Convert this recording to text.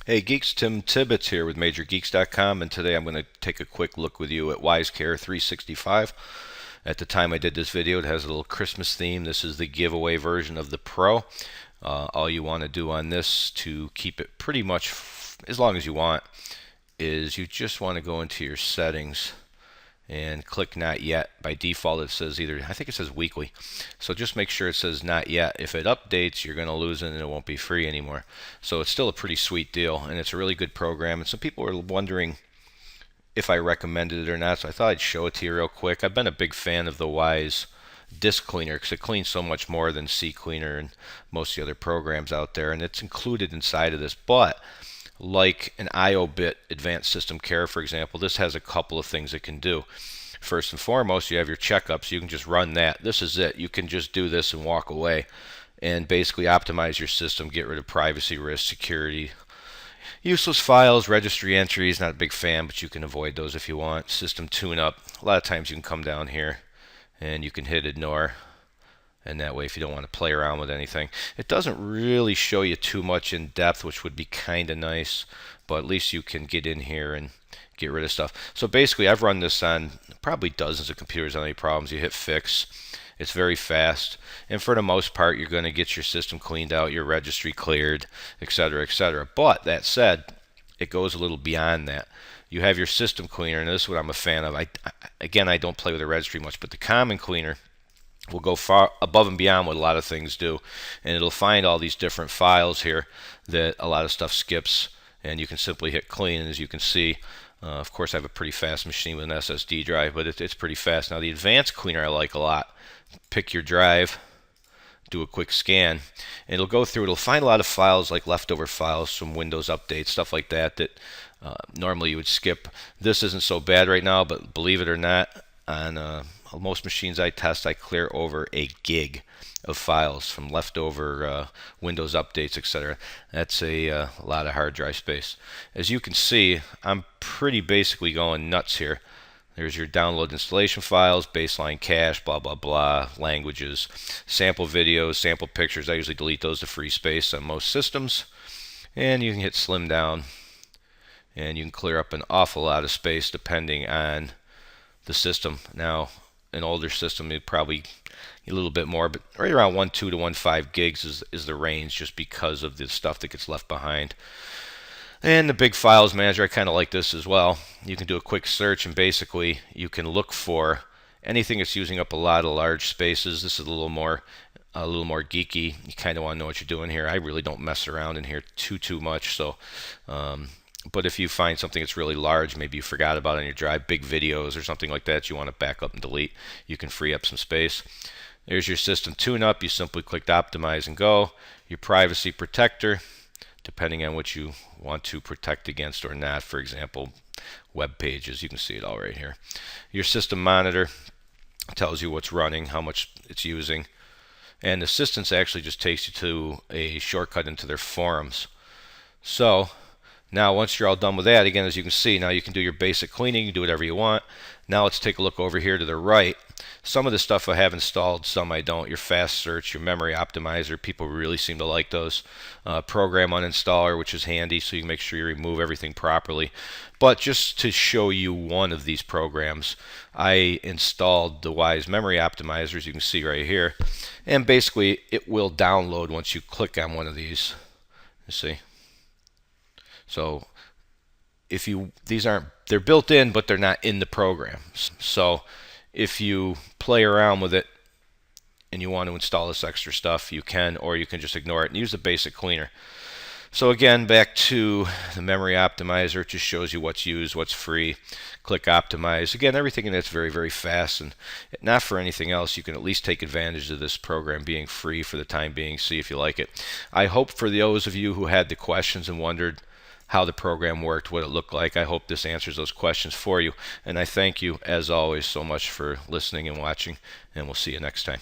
Hey Geeks, Tim Tibbetts here with MajorGeeks.com, and today I'm going to take a quick look with you at WiseCare 365. At the time I did this video, it has a little Christmas theme. This is the giveaway version of the Pro. All you want to do on this to keep it pretty much as long as you want is you just want to go into your settings and click not yet. By default it says I think it says weekly, so just make sure it says not yet. If it updates, you're going to lose it and it won't be free anymore. So it's still a pretty sweet deal, and it's a really good program, and some people are wondering if I recommended it or not, so I thought I'd show it to you real quick. I've been a big fan of the Wise Disk Cleaner because it cleans so much more than CCleaner and most of the other programs out there, and it's included inside of this. But like an IOBit Advanced System Care, for example, this has a couple of things it can do. First and foremost, you have your checkups. You can just run that. This is it. You can just do this and walk away and basically optimize your system, get rid of privacy risk, security, useless files, registry entries. Not a big fan, but you can avoid those if you want. System tune-up. A lot of times you can come down here and you can hit ignore, and that way if you don't want to play around with anything. It doesn't really show you too much in depth, which would be kind of nice, but at least you can get in here and get rid of stuff. So basically I've run this on probably dozens of computers on any problems. You hit fix. It's very fast, and for the most part you're going to get your system cleaned out, your registry cleared, etc., etc. But that said, it goes a little beyond that. You have your system cleaner, and this is what I'm a fan of. Again, I don't play with the registry much, but the common cleaner will go far above and beyond what a lot of things do, and it'll find all these different files here that a lot of stuff skips, and you can simply hit clean. And as you can see, of course I have a pretty fast machine with an SSD drive, but it's pretty fast. Now the advanced cleaner I like a lot. Pick your drive, do a quick scan, and it'll go through. It'll find a lot of files like leftover files from Windows updates, stuff like that normally you would skip. This isn't so bad right now, but believe it or not, on most machines I test, I clear over a gig of files from leftover Windows updates, etc. That's a lot of hard drive space. As you can see, I'm pretty basically going nuts here. There's your download installation files, baseline cache, blah, blah, blah, languages, sample videos, sample pictures. I usually delete those to free space on most systems. And you can hit slim down, and you can clear up an awful lot of space depending on the system. Now, an older system, it probably a little bit more, but right around 1.2 to 1.5 gigs is the range, just because of the stuff that gets left behind. And the big files manager, I kind of like this as well. You can do a quick search, and basically you can look for anything that's using up a lot of large spaces. This is a little more geeky. You kind of want to know what you're doing here. I really don't mess around in here too much. So, but if you find something that's really large, maybe you forgot about on your drive, big videos or something like that, you want to back up and delete, you can free up some space. There's your system tune-up. You simply click optimize and go. Your privacy protector, depending on what you want to protect against or not. For example, web pages, you can see it all right here. Your system monitor tells you what's running, how much it's using, and assistance actually just takes you to a shortcut into their forums. So now once you're all done with that, again, as you can see, now you can do your basic cleaning, you can do whatever you want. Now let's take a look over here to the right. Some of the stuff I have installed, some I don't. Your fast search, your memory optimizer, people really seem to like those. Program uninstaller, which is handy, so you can make sure you remove everything properly. But just to show you one of these programs, I installed the Wise Memory Optimizer, as you can see right here. And basically, it will download once you click on one of these. You see? So they're built in, but they're not in the program. So if you play around with it and you want to install this extra stuff, you can, or you can just ignore it and use the basic cleaner. So again, back to the memory optimizer. It just shows you what's used, what's free. Click optimize. Again, everything in it's very fast, and not for anything else, you can at least take advantage of this program being free for the time being, see if you like it. I hope for those of you who had the questions and wondered how the program worked, what it looked like, I hope this answers those questions for you. And I thank you, as always, so much for listening and watching, and we'll see you next time.